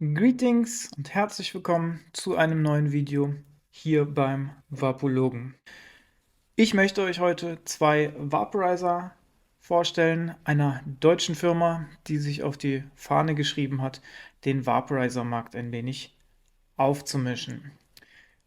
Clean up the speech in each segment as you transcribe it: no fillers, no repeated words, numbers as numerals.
Greetings und herzlich willkommen zu einem neuen Video hier beim Vapologen. Ich möchte euch heute zwei Vaporizer vorstellen, einer deutschen Firma, die sich auf die Fahne geschrieben hat, den Vaporizer-Markt ein wenig aufzumischen.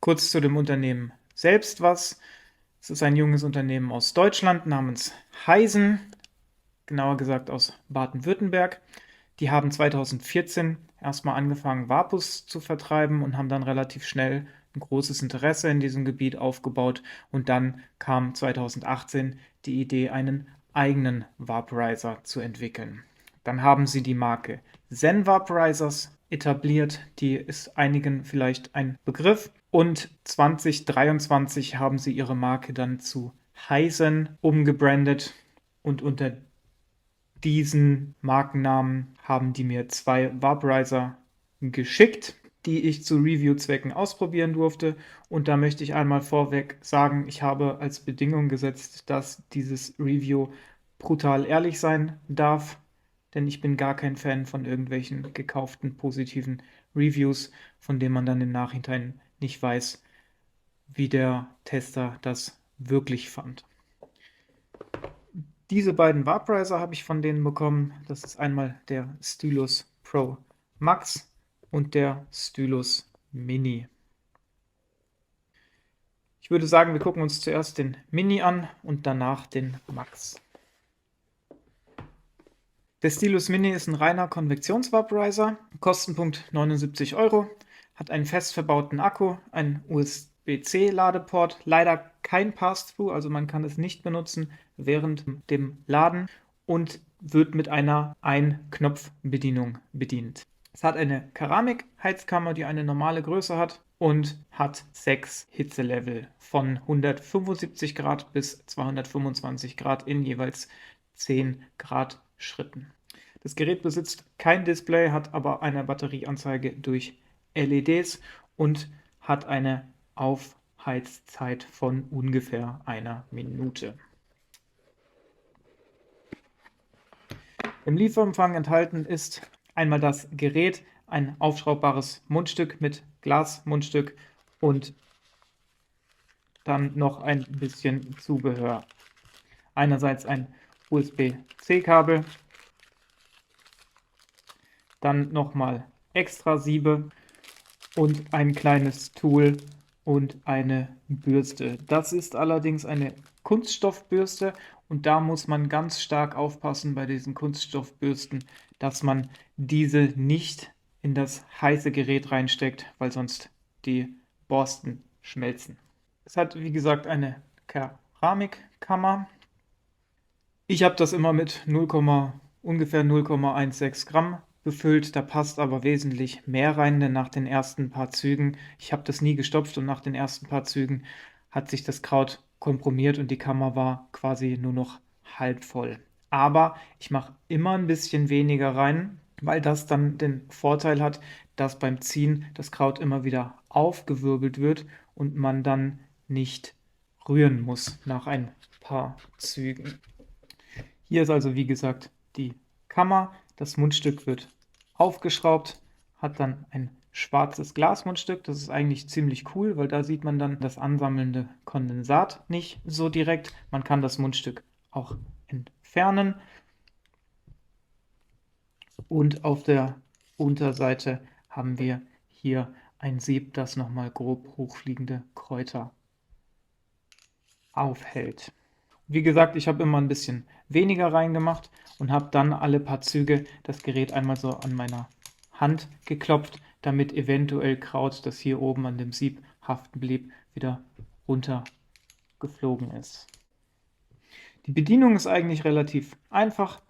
Kurz zu dem Unternehmen selbst was. Es ist ein junges Unternehmen aus Deutschland namens Hyzen, genauer gesagt aus Baden-Württemberg. Die haben 2014 erstmal angefangen, Vapus zu vertreiben und haben dann relativ schnell ein großes Interesse in diesem Gebiet aufgebaut. Und dann kam 2018 die Idee, einen eigenen Vaporizer zu entwickeln. Dann haben sie die Marke Zen Vaporizers etabliert. Die ist einigen vielleicht ein Begriff. Und 2023 haben sie ihre Marke dann zu Hyzen umgebrandet. Und unter diesen Markennamen haben die mir zwei Vaporizer geschickt, die ich zu Review-Zwecken ausprobieren durfte. Und da möchte ich einmal vorweg sagen, ich habe als Bedingung gesetzt, dass dieses Review brutal ehrlich sein darf, denn ich bin gar kein Fan von irgendwelchen gekauften positiven Reviews, von denen man dann im Nachhinein nicht weiß, wie der Tester das wirklich fand. Diese beiden Vaporizer habe ich von denen bekommen. Das ist einmal der Stylus Pro Max und der Stylus Mini. Ich würde sagen, wir gucken uns zuerst den Mini an und danach den Max. Der Stylus Mini ist ein reiner Konvektionsvaporizer, Kostenpunkt 79 €, hat einen fest verbauten Akku, einen USB-C-Ladeport, leider kein Pass-Through, also man kann es nicht benutzen während dem Laden und wird mit einer Ein-Knopf-Bedienung bedient. Es hat eine Keramik-Heizkammer, die eine normale Größe hat und hat 6 Hitzelevel von 175 Grad bis 225 Grad in jeweils 10 Grad Schritten. Das Gerät besitzt kein Display, hat aber eine Batterieanzeige durch LEDs und hat eine Aufheizzeit von ungefähr einer Minute. Im Lieferumfang enthalten ist einmal das Gerät, ein aufschraubbares Mundstück mit Glasmundstück und dann noch ein bisschen Zubehör. Einerseits ein USB-C-Kabel, dann nochmal extra Siebe und ein kleines Tool und eine Bürste. Das ist allerdings eine Kunststoffbürste und da muss man ganz stark aufpassen bei diesen Kunststoffbürsten, dass man diese nicht in das heiße Gerät reinsteckt, weil sonst die Borsten schmelzen. Es hat, wie gesagt, eine Keramikkammer. Ich habe das immer mit ungefähr 0,16 Gramm befüllt, da passt aber wesentlich mehr rein, denn nach den ersten paar Zügen, ich habe das nie gestopft und nach den ersten paar Zügen hat sich das Kraut komprimiert und die Kammer war quasi nur noch halb voll. Aber ich mache immer ein bisschen weniger rein, weil das dann den Vorteil hat, dass beim Ziehen das Kraut immer wieder aufgewirbelt wird und man dann nicht rühren muss nach ein paar Zügen. Hier ist also wie gesagt die Kammer. Das Mundstück wird aufgeschraubt, hat dann ein schwarzes Glasmundstück. Das ist eigentlich ziemlich cool, weil da sieht man dann das ansammelnde Kondensat nicht so direkt. Man kann das Mundstück auch entfernen. Und auf der Unterseite haben wir hier ein Sieb, das nochmal grob hochfliegende Kräuter aufhält. Wie gesagt, ich habe immer ein bisschen weniger reingemacht und habe dann alle paar Züge das Gerät einmal so an meiner Hand geklopft, damit eventuell Kraut, das hier oben an dem Sieb haften blieb, wieder runtergeflogen ist. Die Bedienung ist eigentlich relativ einfach.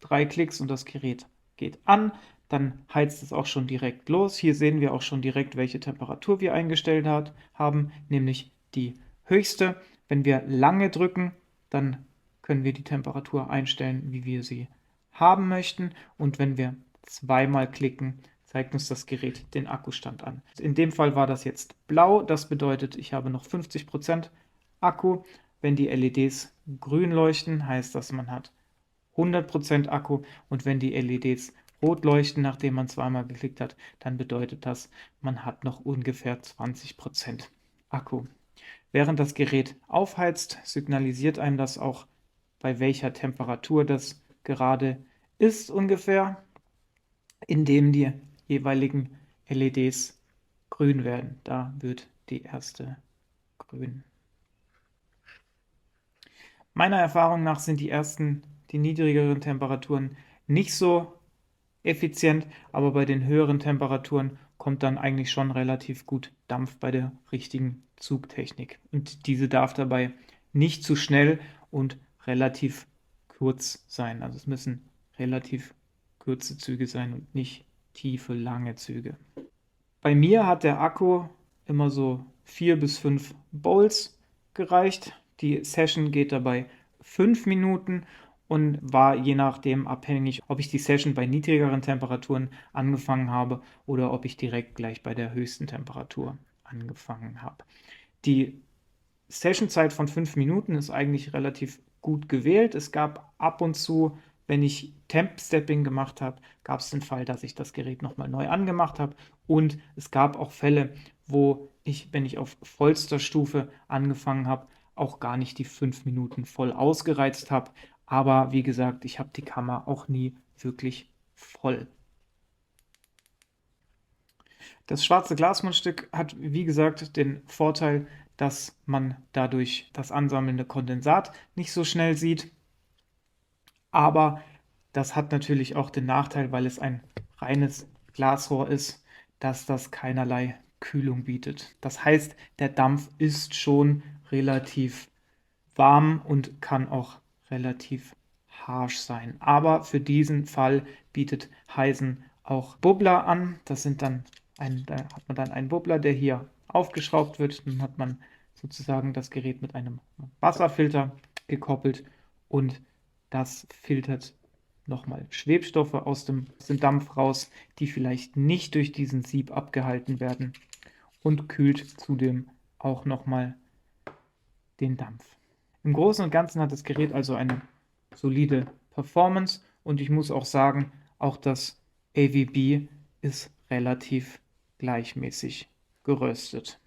3 Klicks und das Gerät geht an. Dann heizt es auch schon direkt los. Hier sehen wir auch schon direkt, welche Temperatur wir eingestellt haben, nämlich die höchste. Wenn wir lange drücken, dann können wir die Temperatur einstellen, wie wir sie haben möchten. Und wenn wir zweimal klicken, zeigt uns das Gerät den Akkustand an. In dem Fall war das jetzt blau. Das bedeutet, ich habe noch 50% Akku. Wenn die LEDs grün leuchten, heißt das, man hat 100% Akku. Und wenn die LEDs rot leuchten, nachdem man zweimal geklickt hat, dann bedeutet das, man hat noch ungefähr 20% Akku. Während das Gerät aufheizt, signalisiert einem das auch, bei welcher Temperatur das gerade ist ungefähr, indem die jeweiligen LEDs grün werden. Da wird die erste grün. Meiner Erfahrung nach sind die niedrigeren Temperaturen nicht so effizient, aber bei den höheren Temperaturen kommt dann eigentlich schon relativ gut Dampf bei der richtigen Zugtechnik. Und diese darf dabei nicht zu schnell und relativ kurz sein. Also es müssen relativ kurze Züge sein und nicht tiefe, lange Züge. Bei mir hat der Akku immer so 4 bis 5 Bowls gereicht. Die Session geht dabei 5 Minuten und war je nachdem abhängig, ob ich die Session bei niedrigeren Temperaturen angefangen habe oder ob ich direkt gleich bei der höchsten Temperatur angefangen habe. Die Sessionzeit von 5 Minuten ist eigentlich relativ gut gewählt. Es gab ab und zu, wenn ich Temp-Stepping gemacht habe, gab es den Fall, dass ich das Gerät nochmal neu angemacht habe. Und es gab auch Fälle, wo ich, wenn ich auf vollster Stufe angefangen habe, auch gar nicht die 5 Minuten voll ausgereizt habe. Aber wie gesagt, ich habe die Kammer auch nie wirklich voll. Das schwarze Glasmundstück hat, wie gesagt, den Vorteil, dass man dadurch das ansammelnde Kondensat nicht so schnell sieht. Aber das hat natürlich auch den Nachteil, weil es ein reines Glasrohr ist, dass das keinerlei Kühlung bietet. Das heißt, der Dampf ist schon relativ warm und kann auch relativ harsch sein. Aber für diesen Fall bietet Hisen auch Bubbler an. Da hat man dann einen Bubbler, der hier aufgeschraubt wird. Dann hat man sozusagen das Gerät mit einem Wasserfilter gekoppelt und das filtert nochmal Schwebstoffe aus dem Dampf raus, die vielleicht nicht durch diesen Sieb abgehalten werden, und kühlt zudem auch nochmal den Dampf. Im Großen und Ganzen hat das Gerät also eine solide Performance und ich muss auch sagen, auch das AVB ist relativ gleichmäßig geröstet.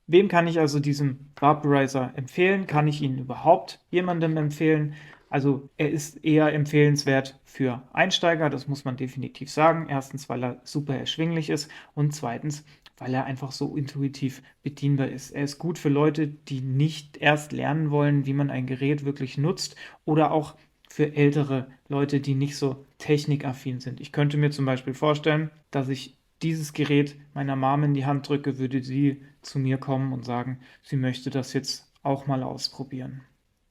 Wem kann ich also diesen Vaporizer empfehlen? Kann ich ihn überhaupt jemandem empfehlen? Also er ist eher empfehlenswert für Einsteiger, das muss man definitiv sagen. Erstens, weil er super erschwinglich ist und zweitens, weil er einfach so intuitiv bedienbar ist. Er ist gut für Leute, die nicht erst lernen wollen, wie man ein Gerät wirklich nutzt, oder auch für ältere Leute, die nicht so technikaffin sind. Ich könnte mir zum Beispiel vorstellen, dass ich dieses Gerät meiner Mom in die Hand drücke, würde sie zu mir kommen und sagen, sie möchte das jetzt auch mal ausprobieren.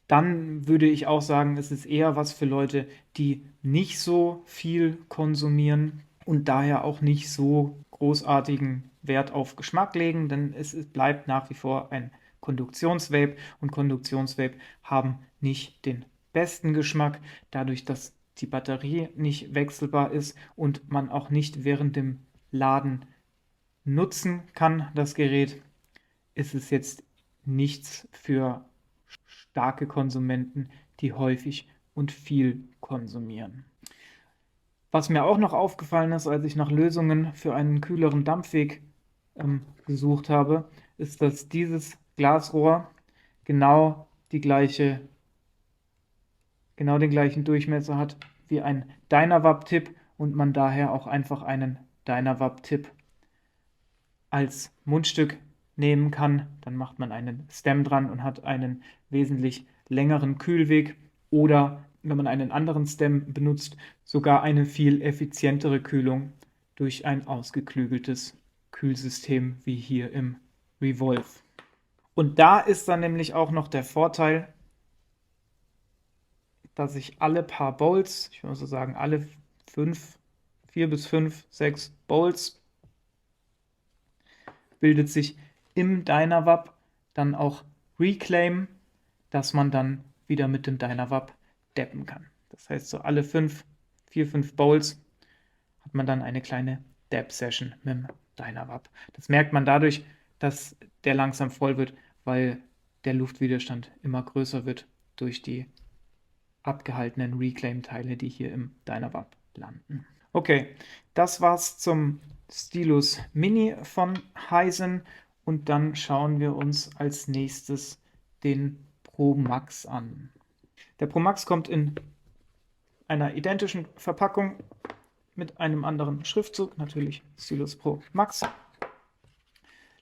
Dann würde ich auch sagen, es ist eher was für Leute, die nicht so viel konsumieren und daher auch nicht so großartigen Wert auf Geschmack legen, denn es bleibt nach wie vor ein Konduktionsvape und Konduktionsvape haben nicht den besten Geschmack, dadurch, dass die Batterie nicht wechselbar ist und man auch nicht während dem Laden nutzen kann, das Gerät, ist es jetzt nichts für starke Konsumenten, die häufig und viel konsumieren. Was mir auch noch aufgefallen ist, als ich nach Lösungen für einen kühleren Dampfweg gesucht habe, ist, dass dieses Glasrohr genau den gleichen Durchmesser hat wie ein Dynavap-Tip und man daher auch einfach einen Dynavap-Tip als Mundstück nehmen kann. Dann macht man einen Stem dran und hat einen wesentlich längeren Kühlweg oder, wenn man einen anderen Stem benutzt, sogar eine viel effizientere Kühlung durch ein ausgeklügeltes Kühlsystem wie hier im Revolve. Und da ist dann nämlich auch noch der Vorteil, dass ich alle paar Bowls, ich würde so sagen alle 4 bis 5, 6 Bowls, bildet sich im Dynavap dann auch Reclaim, dass man dann wieder mit dem Dynavap deppen kann. Das heißt, so alle 4, 5 Bowls hat man dann eine kleine Dab-Session mit dem Dynavap. Das merkt man dadurch, dass der langsam voll wird, weil der Luftwiderstand immer größer wird durch die abgehaltenen Reclaim-Teile, die hier im Dynavap landen. Okay, das war's zum Stylus Mini von Hisen und dann schauen wir uns als nächstes den Pro Max an. Der Pro Max kommt in einer identischen Verpackung mit einem anderen Schriftzug, natürlich Stylus Pro Max.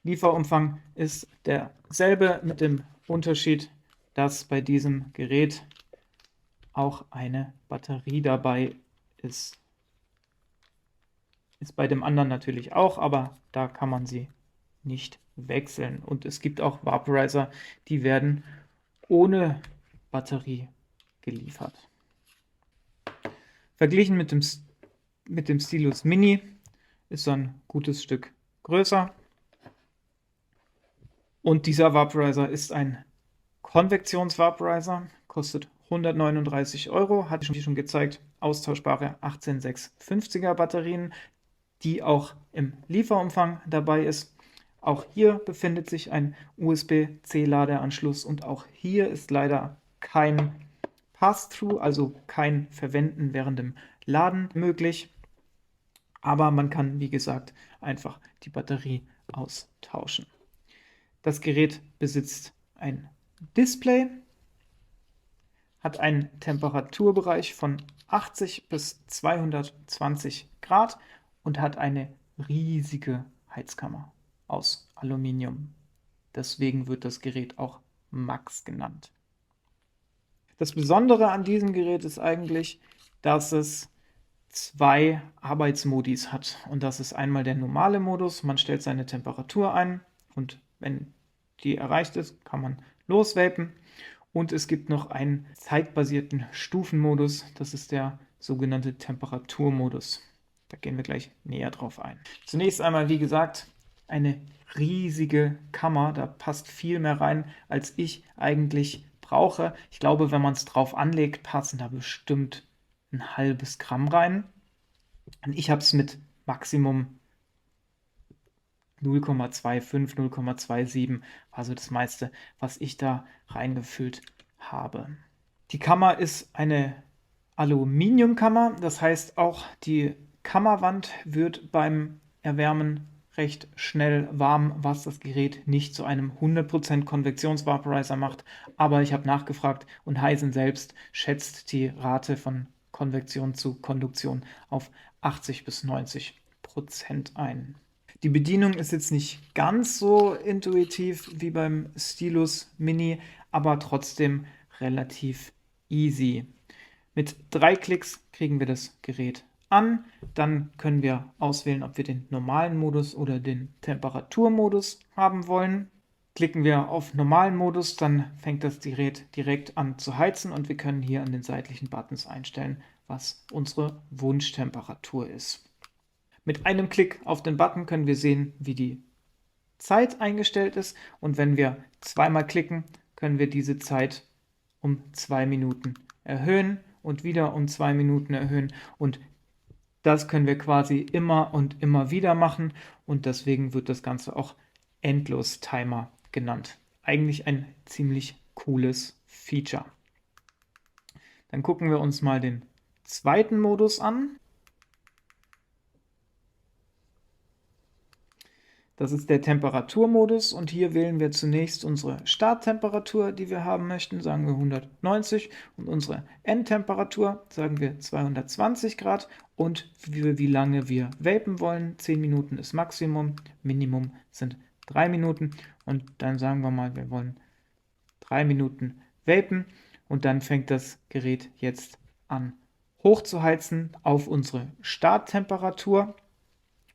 Lieferumfang ist derselbe mit dem Unterschied, dass bei diesem Gerät auch eine Batterie dabei ist. Ist bei dem anderen natürlich auch, aber da kann man sie nicht wechseln. Und es gibt auch Vaporizer, die werden ohne Batterie geliefert. Verglichen mit dem Stylus Mini ist so ein gutes Stück größer. Und dieser Vaporizer ist ein Konvektions-Vaporizer, kostet 139 €, hatte ich schon gezeigt, austauschbare 18650er Batterien, die auch im Lieferumfang dabei ist. Auch hier befindet sich ein USB-C-Ladeanschluss und auch hier ist leider kein Pass-Through, also kein Verwenden während dem Laden möglich. Aber man kann, wie gesagt, einfach die Batterie austauschen. Das Gerät besitzt ein Display, hat einen Temperaturbereich von 80 bis 220 Grad und hat eine riesige Heizkammer aus Aluminium. Deswegen wird das Gerät auch Max genannt. Das Besondere an diesem Gerät ist eigentlich, dass es zwei Arbeitsmodis hat. Und das ist einmal der normale Modus, man stellt seine Temperatur ein und wenn die erreicht ist, kann man losvapen. Und es gibt noch einen zeitbasierten Stufenmodus, das ist der sogenannte Temperaturmodus. Da gehen wir gleich näher drauf ein. Zunächst einmal, wie gesagt, eine riesige Kammer, da passt viel mehr rein, als ich eigentlich brauche. Ich glaube, wenn man es drauf anlegt, passen da bestimmt ein halbes Gramm rein. Und ich habe es mit Maximum 0,25, 0,27, also das meiste, was ich da reingefüllt habe. Die Kammer ist eine Aluminiumkammer, das heißt auch die Kammerwand wird beim Erwärmen recht schnell warm, was das Gerät nicht zu einem 100% Konvektionsvaporizer macht, aber ich habe nachgefragt und Hisen selbst schätzt die Rate von Konvektion zu Konduktion auf 80 bis 90% ein. Die Bedienung ist jetzt nicht ganz so intuitiv wie beim Stylus Mini, aber trotzdem relativ easy. Mit 3 Klicks kriegen wir das Gerät an, dann können wir auswählen, ob wir den normalen Modus oder den Temperaturmodus haben wollen. Klicken wir auf normalen Modus, dann fängt das Gerät direkt an zu heizen und wir können hier an den seitlichen Buttons einstellen, was unsere Wunschtemperatur ist. Mit einem Klick auf den Button können wir sehen, wie die Zeit eingestellt ist und wenn wir zweimal klicken, können wir diese Zeit um 2 Minuten erhöhen und wieder um 2 Minuten erhöhen und das können wir quasi immer und immer wieder machen und deswegen wird das Ganze auch Endlos-Timer genannt. Eigentlich ein ziemlich cooles Feature. Dann gucken wir uns mal den zweiten Modus an. Das ist der Temperaturmodus und hier wählen wir zunächst unsere Starttemperatur, die wir haben möchten, sagen wir 190 und unsere Endtemperatur, sagen wir 220 Grad und wie lange wir vapen wollen. 10 Minuten ist Maximum, Minimum sind 3 Minuten und dann sagen wir mal, wir wollen 3 Minuten vapen und dann fängt das Gerät jetzt an hochzuheizen auf unsere Starttemperatur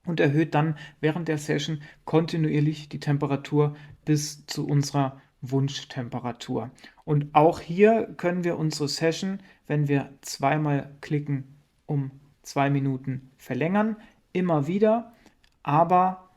und erhöht dann während der Session kontinuierlich die Temperatur bis zu unserer Wunschtemperatur. Und auch hier können wir unsere Session, wenn wir zweimal klicken, um 2 Minuten verlängern, immer wieder, aber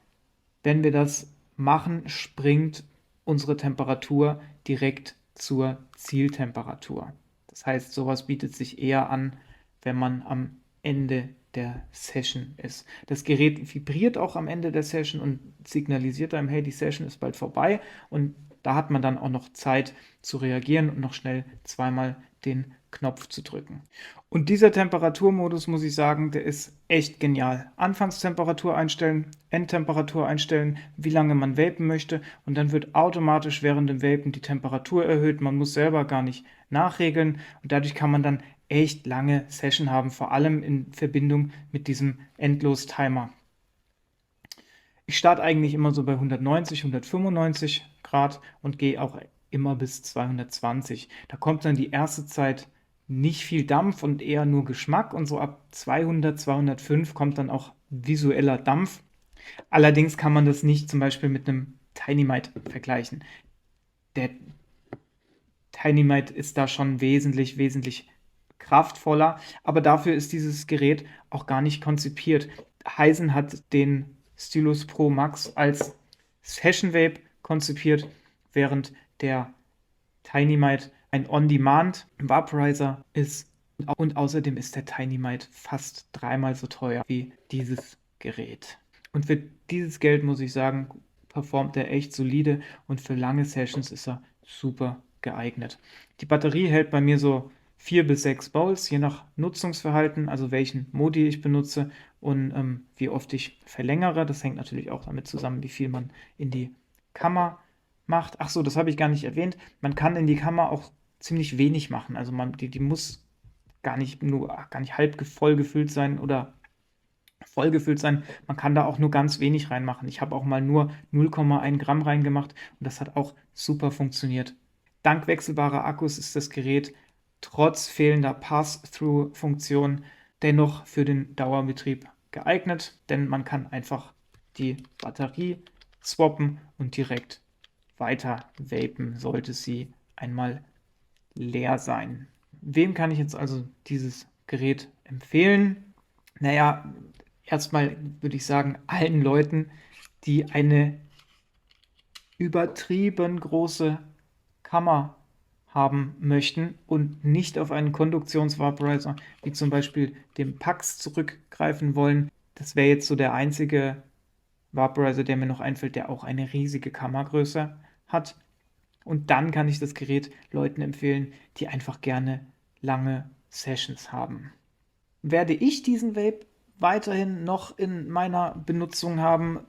wenn wir das machen, springt unsere Temperatur direkt zur Zieltemperatur. Das heißt, sowas bietet sich eher an, wenn man am Ende der Session ist. Das Gerät vibriert auch am Ende der Session und signalisiert einem, hey, die Session ist bald vorbei und da hat man dann auch noch Zeit zu reagieren und noch schnell zweimal den Knopf zu drücken. Und dieser Temperaturmodus, muss ich sagen, der ist echt genial. Anfangstemperatur einstellen, Endtemperatur einstellen, wie lange man vapen möchte, und dann wird automatisch während dem Vapen die Temperatur erhöht. Man muss selber gar nicht nachregeln und dadurch kann man dann echt lange Session haben, vor allem in Verbindung mit diesem Endlos-Timer. Ich starte eigentlich immer so bei 190, 195 Grad und gehe auch immer bis 220. Da kommt dann die erste Zeit nicht viel Dampf und eher nur Geschmack, und so ab 200, 205 kommt dann auch visueller Dampf. Allerdings kann man das nicht zum Beispiel mit einem Tiny-Mite vergleichen. Der Tiny-Mite ist da schon wesentlich, wesentlich kraftvoller, aber dafür ist dieses Gerät auch gar nicht konzipiert. Hizen hat den Stylus Pro Max als Session Vape konzipiert, während der Tiny-Mite ein On-Demand Vaporizer ist, und außerdem ist der Tiny-Mite fast dreimal so teuer wie dieses Gerät. Und für dieses Geld, muss ich sagen, performt er echt solide und für lange Sessions ist er super geeignet. Die Batterie hält bei mir so 4 bis 6 Bowls, je nach Nutzungsverhalten, also welchen Modi ich benutze und wie oft ich verlängere. Das hängt natürlich auch damit zusammen, wie viel man in die Kammer macht. Ach so, das habe ich gar nicht erwähnt. Man kann in die Kammer auch ziemlich wenig machen. Also die muss gar nicht halb voll gefüllt sein oder voll gefüllt sein. Man kann da auch nur ganz wenig reinmachen. Ich habe auch mal nur 0,1 Gramm reingemacht und das hat auch super funktioniert. Dank wechselbarer Akkus ist das Gerät trotz fehlender Pass-Through-Funktion dennoch für den Dauerbetrieb geeignet, denn man kann einfach die Batterie swappen und direkt weiter vapen, sollte sie einmal leer sein. Wem kann ich jetzt also dieses Gerät empfehlen? Naja, erstmal würde ich sagen, allen Leuten, die eine übertrieben große Kammer haben möchten und nicht auf einen Konduktionsvaporizer wie zum Beispiel dem Pax zurückgreifen wollen. Das wäre jetzt so der einzige Vaporizer, der mir noch einfällt, der auch eine riesige Kammergröße hat. Und dann kann ich das Gerät Leuten empfehlen, die einfach gerne lange Sessions haben. Werde ich diesen Vape weiterhin noch in meiner Benutzung haben?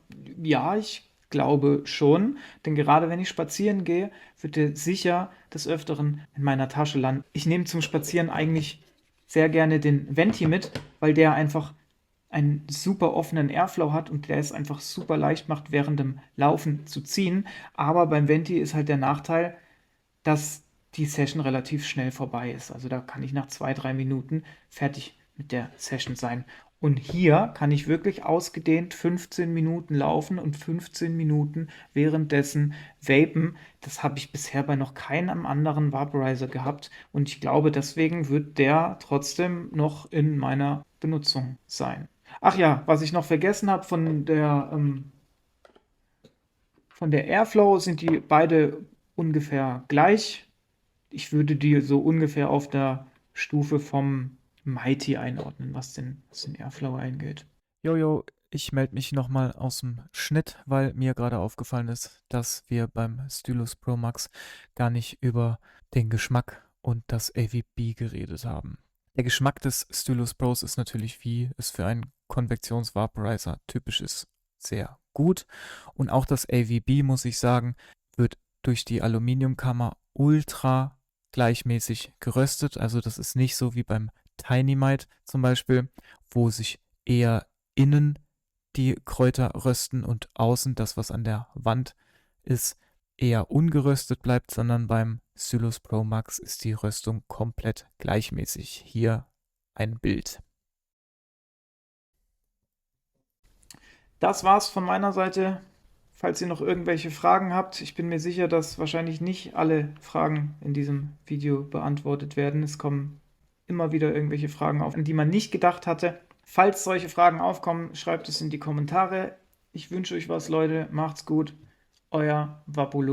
Ja, ich glaube schon, denn gerade wenn ich spazieren gehe, wird er sicher des Öfteren in meiner Tasche landen. Ich nehme zum Spazieren eigentlich sehr gerne den Venti mit, weil der einfach einen super offenen Airflow hat und der es einfach super leicht macht, während dem Laufen zu ziehen. Aber beim Venti ist halt der Nachteil, dass die Session relativ schnell vorbei ist. Also da kann ich nach 2-3 Minuten fertig mit der Session sein. Und hier kann ich wirklich ausgedehnt 15 Minuten laufen und 15 Minuten währenddessen vapen. Das habe ich bisher bei noch keinem anderen Vaporizer gehabt. Und ich glaube, deswegen wird der trotzdem noch in meiner Benutzung sein. Ach ja, was ich noch vergessen habe von der Airflow, sind die beide ungefähr gleich. Ich würde die so ungefähr auf der Stufe vom Mighty einordnen, was den Airflow eingeht. Jojo, ich melde mich nochmal aus dem Schnitt, weil mir gerade aufgefallen ist, dass wir beim Stylus Pro Max gar nicht über den Geschmack und das AVB geredet haben. Der Geschmack des Stylus Pros ist natürlich, wie es für einen Konvektionsvaporizer typisch ist, sehr gut. Und auch das AVB, muss ich sagen, wird durch die Aluminiumkammer ultra gleichmäßig geröstet. Also das ist nicht so wie beim Tiny-Mite zum Beispiel, wo sich eher innen die Kräuter rösten und außen das, was an der Wand ist, eher ungeröstet bleibt, sondern beim Stylus Pro Max ist die Röstung komplett gleichmäßig. Hier ein Bild. Das war's von meiner Seite. Falls ihr noch irgendwelche Fragen habt, ich bin mir sicher, dass wahrscheinlich nicht alle Fragen in diesem Video beantwortet werden. Es kommen immer wieder irgendwelche Fragen auf, an die man nicht gedacht hatte. Falls solche Fragen aufkommen, schreibt es in die Kommentare. Ich wünsche euch was, Leute. Macht's gut. Euer Vapologe.